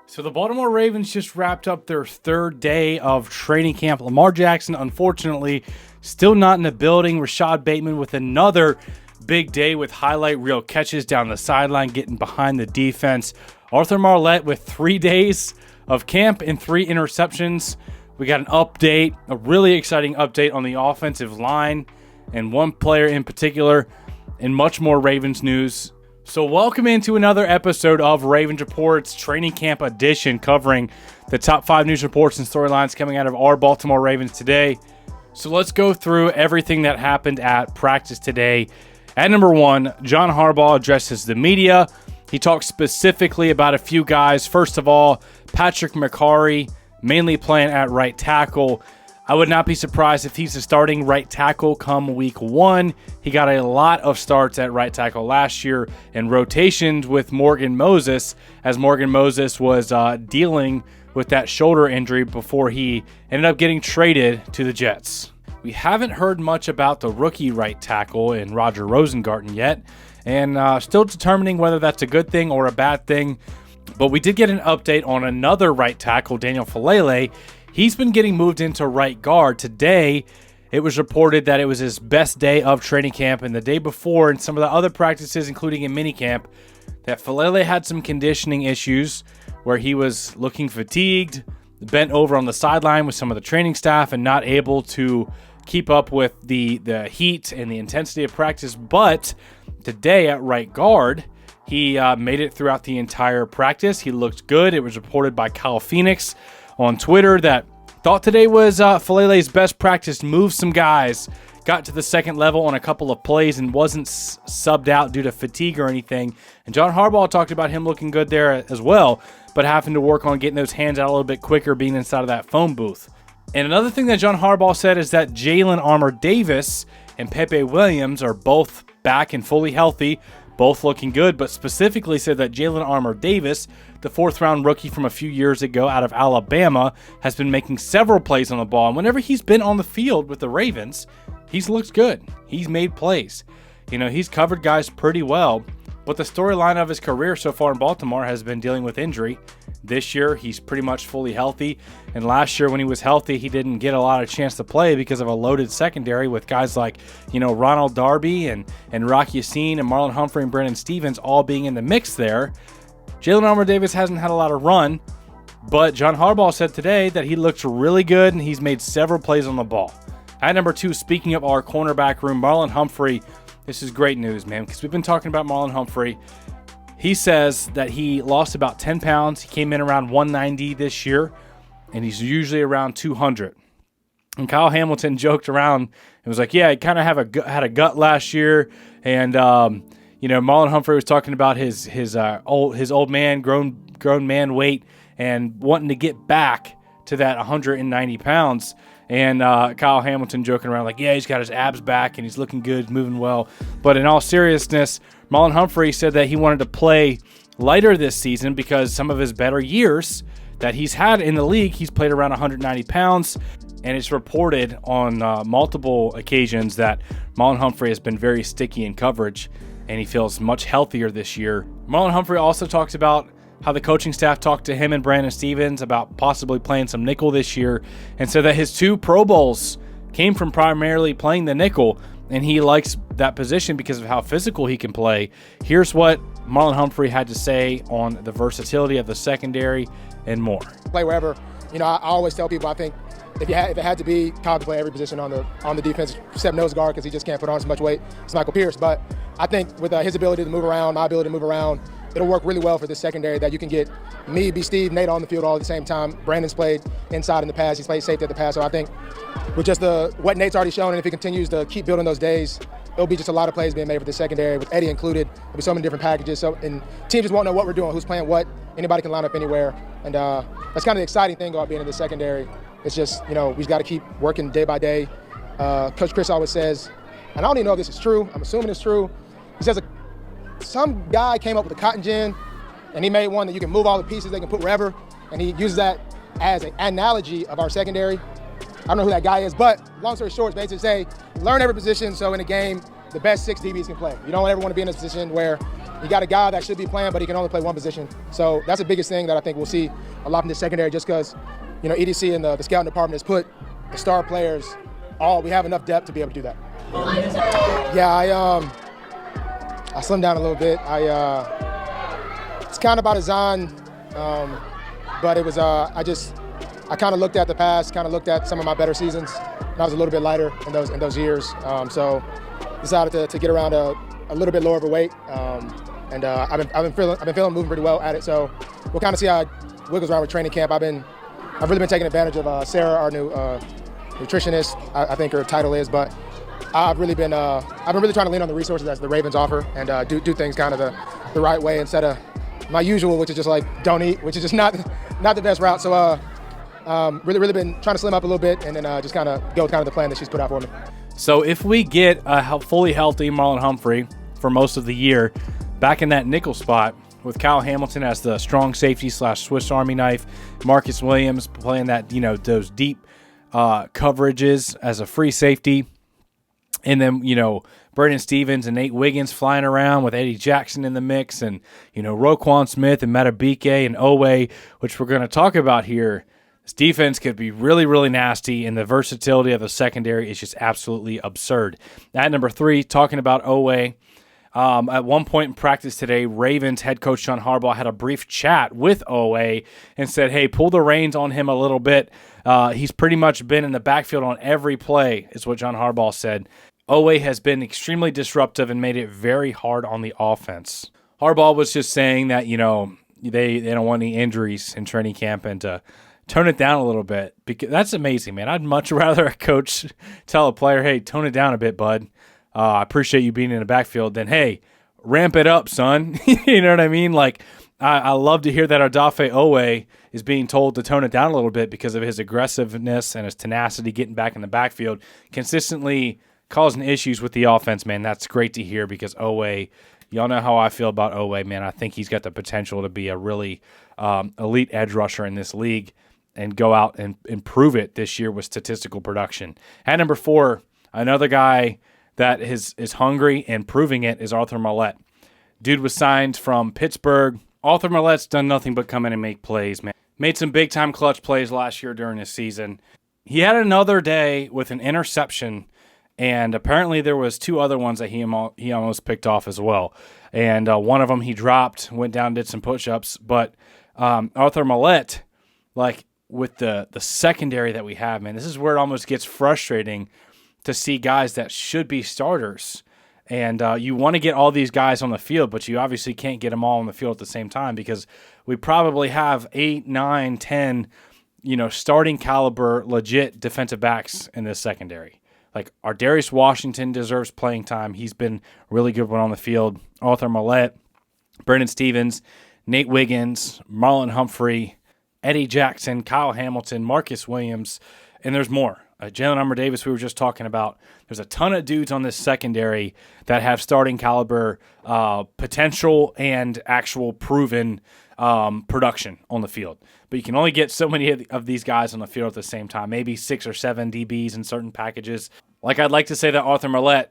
So the Baltimore Ravens just wrapped up their third day of training camp. Lamar Jackson, unfortunately, still not in the building. Rashad Bateman with another big day with highlight reel catches down the sideline, getting behind the defense. Arthur Marlette with 3 days of camp and 3 interceptions. We got an update, a really exciting update on the offensive line and one player in particular, and much more Ravens news. So welcome into another episode of Ravens Reports Training Camp Edition, covering the top 5 news reports and storylines coming out of our Baltimore Ravens today. So let's go through everything that happened at practice today. At number 1, John Harbaugh addresses the media. He talks specifically about a few guys. First of all, Patrick McCarry, mainly playing at right tackle. I would not be surprised if he's the starting right tackle come week 1. He got a lot of starts at right tackle last year and rotations with Morgan Moses, as Morgan Moses was dealing with that shoulder injury before he ended up getting traded to the Jets. We haven't heard much about the rookie right tackle in Roger Rosengarten yet, and still determining whether that's a good thing or a bad thing. But we did get an update on another right tackle, Daniel Falele. He's been getting moved into right guard. Today, it was reported that it was his best day of training camp, and the day before and some of the other practices, including in minicamp, that Falele had some conditioning issues where he was looking fatigued, bent over on the sideline with some of the training staff and not able to keep up with the heat and the intensity of practice. But today at right guard, he made it throughout the entire practice. He looked good. It was reported by Kyle Phoenix on Twitter that thought today was Falele's best practice, moved some guys, got to the second level on a couple of plays and wasn't subbed out due to fatigue or anything. And John Harbaugh talked about him looking good there as well, but having to work on getting those hands out a little bit quicker, being inside of that phone booth. And another thing that John Harbaugh said is that Jalen Armour-Davis and Pepe Williams are both back and fully healthy, both looking good, but specifically said that Jalen Armour-Davis, the 4th-round rookie from a few years ago out of Alabama, has been making several plays on the ball. And whenever he's been on the field with the Ravens, he's looked good. He's made plays. He's covered guys pretty well. But the storyline of his career so far in Baltimore has been dealing with injury. This year, he's pretty much fully healthy. And last year, when he was healthy, he didn't get a lot of chance to play because of a loaded secondary with guys like, Ronald Darby and Rock Ya-Sin and Marlon Humphrey and Brandon Stevens all being in the mix there. Jalen Armour-Davis hasn't had a lot of run, but John Harbaugh said today that he looks really good and he's made several plays on the ball. At number 2, speaking of our cornerback room, Marlon Humphrey. This is great news, man, because we've been talking about Marlon Humphrey. He says that he lost about 10 pounds. He came in around 190 this year, and he's usually around 200. And Kyle Hamilton joked around and was like, yeah, he kind of had a gut last year. And, Marlon Humphrey was talking about his old man, grown man weight and wanting to get back to that 190 pounds. And Kyle Hamilton joking around like, yeah, he's got his abs back and he's looking good, moving well. But in all seriousness, Marlon Humphrey said that he wanted to play lighter this season because some of his better years that he's had in the league, he's played around 190 pounds. And it's reported on multiple occasions that Marlon Humphrey has been very sticky in coverage and he feels much healthier this year. Marlon Humphrey also talks about how the coaching staff talked to him and Brandon Stevens about possibly playing some nickel this year, and said that his 2 Pro Bowls came from primarily playing the nickel, and he likes that position because of how physical he can play. Here's what Marlon Humphrey had to say on the versatility of the secondary and more. Play wherever. I always tell people I think if it had to be, Kyle could play every position on the defense except nose guard because he just can't put on as much weight as Michael Pierce. But I think with his ability to move around, my ability to move around, it'll work really well for this secondary that you can get me, be Steve, Nate on the field all at the same time. Brandon's played inside in the past. He's played safety at the past. So I think with just what Nate's already shown, and if he continues to keep building those days, it'll be just a lot of plays being made for the secondary with Eddie included. There'll be so many different packages. And teams just won't know what we're doing, who's playing what. Anybody can line up anywhere. And that's kind of the exciting thing about being in the secondary. It's just, we've got to keep working day by day. Coach Chris always says, and I don't even know if this is true. I'm assuming it's true. He says some guy came up with a cotton gin, and he made one that you can move all the pieces, they can put wherever, and he uses that as an analogy of our secondary. I don't know who that guy is, but long story short, it's basically say, learn every position so in a game, the best 6 DBs can play. You don't ever want to be in a position where You got a guy that should be playing, but he can only play one position. So that's the biggest thing that I think we'll see a lot in this secondary, just because, EDC and the scouting department has put the star players we have enough depth to be able to do that. Yeah, I slimmed down a little bit. It's kind of by design, but it was, I kind of looked at the past, kind of looked at some of my better seasons, and I was a little bit lighter in those years. So decided to get around a little bit lower of a weight, and I've been feeling moving pretty well at it. So we'll kind of see how it wiggles around with training camp. I've really been taking advantage of Sarah, our new nutritionist, I think her title is, but I've really been trying to lean on the resources that the Ravens offer and do things kind of the right way instead of my usual, which is just like don't eat, which is just not the best route. So really been trying to slim up a little bit and then just kind of go with kind of the plan that she's put out for me. So if we get a fully healthy Marlon Humphrey for most of the year, back in that nickel spot with Kyle Hamilton as the strong safety / Swiss Army knife, Marcus Williams playing that, those deep coverages as a free safety, and then, Brandon Stevens and Nate Wiggins flying around with Eddie Jackson in the mix, and, Roquan Smith and Matabike and Oweh, which we're going to talk about here. This defense could be really, really nasty, and the versatility of the secondary is just absolutely absurd. At number 3, talking about Oweh, at one point in practice today, Ravens head coach John Harbaugh had a brief chat with Oweh and said, hey, pull the reins on him a little bit. He's pretty much been in the backfield on every play, is what John Harbaugh said. Oweh has been extremely disruptive and made it very hard on the offense. Harbaugh was just saying that, they don't want any injuries in training camp and to tone it down a little bit. Because that's amazing, man. I'd much rather a coach tell a player, hey, tone it down a bit, bud. I appreciate you being in the backfield. Then, hey, ramp it up, son. You know what I mean? Like, I love to hear that Odafe Oweh is being told to tone it down a little bit because of his aggressiveness and his tenacity getting back in the backfield, consistently causing issues with the offense, man. That's great to hear because Oweh, y'all know how I feel about Oweh, man. I think he's got the potential to be a really elite edge rusher in this league and go out and improve it this year with statistical production. At number 4, another guy that is hungry and proving it is Arthur Maulet. Dude was signed from Pittsburgh. Arthur Maulet's done nothing but come in and make plays, man. Made some big-time clutch plays last year during his season. He had another day with an interception, and apparently there was 2 other ones that he almost picked off as well. And one of them he dropped, went down, did some push-ups. But Arthur Maulet, like with the secondary that we have, man, this is where it almost gets frustrating to see guys that should be starters. And you want to get all these guys on the field, but you obviously can't get them all on the field at the same time because we probably have 8, 9, 10, starting caliber, legit defensive backs in this secondary. Like, Darius Washington deserves playing time. He's been really good when on the field. Arthur Maulet, Brandon Stevens, Nate Wiggins, Marlon Humphrey, Eddie Jackson, Kyle Hamilton, Marcus Williams, and there's more. Jalen Armour-Davis, we were just talking about. There's a ton of dudes on this secondary that have starting caliber potential and actual proven production on the field. But you can only get so many of these guys on the field at the same time, maybe 6 or 7 DBs in certain packages. Like, I'd like to say that Arthur Maulet,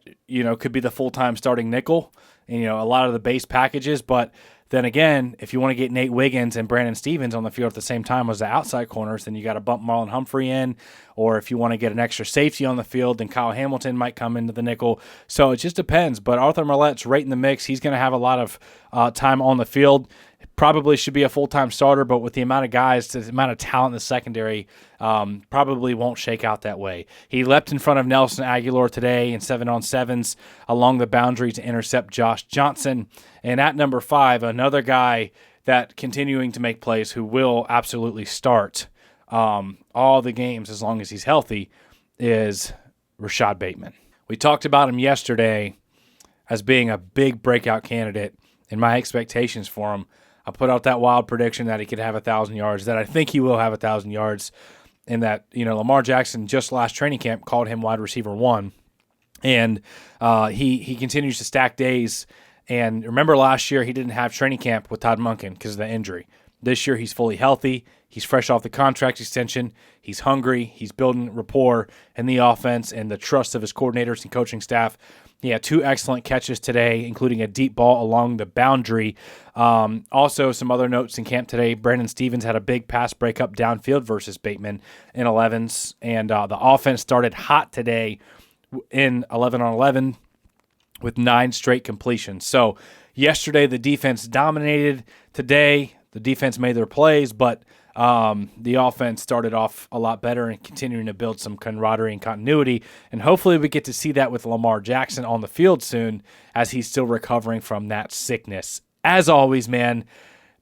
could be the full-time starting nickel in, a lot of the base packages, but then again, if you want to get Nate Wiggins and Brandon Stevens on the field at the same time as the outside corners, then you got to bump Marlon Humphrey in. Or if you want to get an extra safety on the field, then Kyle Hamilton might come into the nickel. So it just depends. But Arthur Maulet's right in the mix. He's going to have a lot of time on the field. Probably should be a full-time starter, but with the amount of guys, the amount of talent in the secondary, probably won't shake out that way. He leapt in front of Nelson Aguilar today in 7-on-7s along the boundary to intercept Josh Johnson. And at number 5, another guy continuing to make plays who will absolutely start all the games as long as he's healthy is Rashad Bateman. We talked about him yesterday as being a big breakout candidate, and my expectations for him. I put out that wild prediction that he could have 1,000 yards, that I think he will have 1,000 yards, and that, Lamar Jackson just last training camp called him wide receiver 1. And he continues to stack days. And remember last year he didn't have training camp with Todd Monken because of the injury. This year he's fully healthy. He's fresh off the contract extension. He's hungry. He's building rapport in the offense and the trust of his coordinators and coaching staff. He had 2 excellent catches today, including a deep ball along the boundary. Also, some other notes in camp today. Brandon Stevens had a big pass breakup downfield versus Bateman in 11s, and the offense started hot today in 11-on-11 with 9 straight completions. So yesterday the defense dominated. Today the defense made their plays, but the offense started off a lot better and continuing to build some camaraderie and continuity. And hopefully we get to see that with Lamar Jackson on the field soon as he's still recovering from that sickness. As always, man,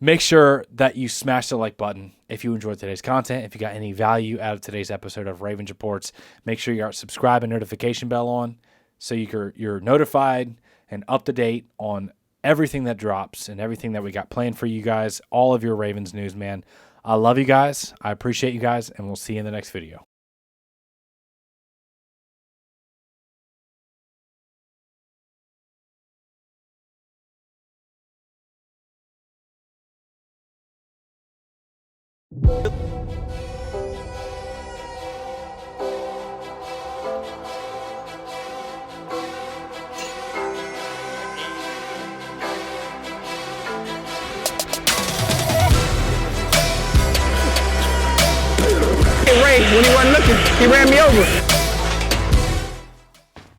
make sure that you smash the like button if you enjoyed today's content. If you got any value out of today's episode of Ravens Reports, make sure you subscribe and notification bell on so you're notified and up to date on everything that drops and everything that we got planned for you guys, all of your Ravens news, man. I love you guys. I appreciate you guys, and we'll see you in the next video. When he wasn't looking, he ran me over.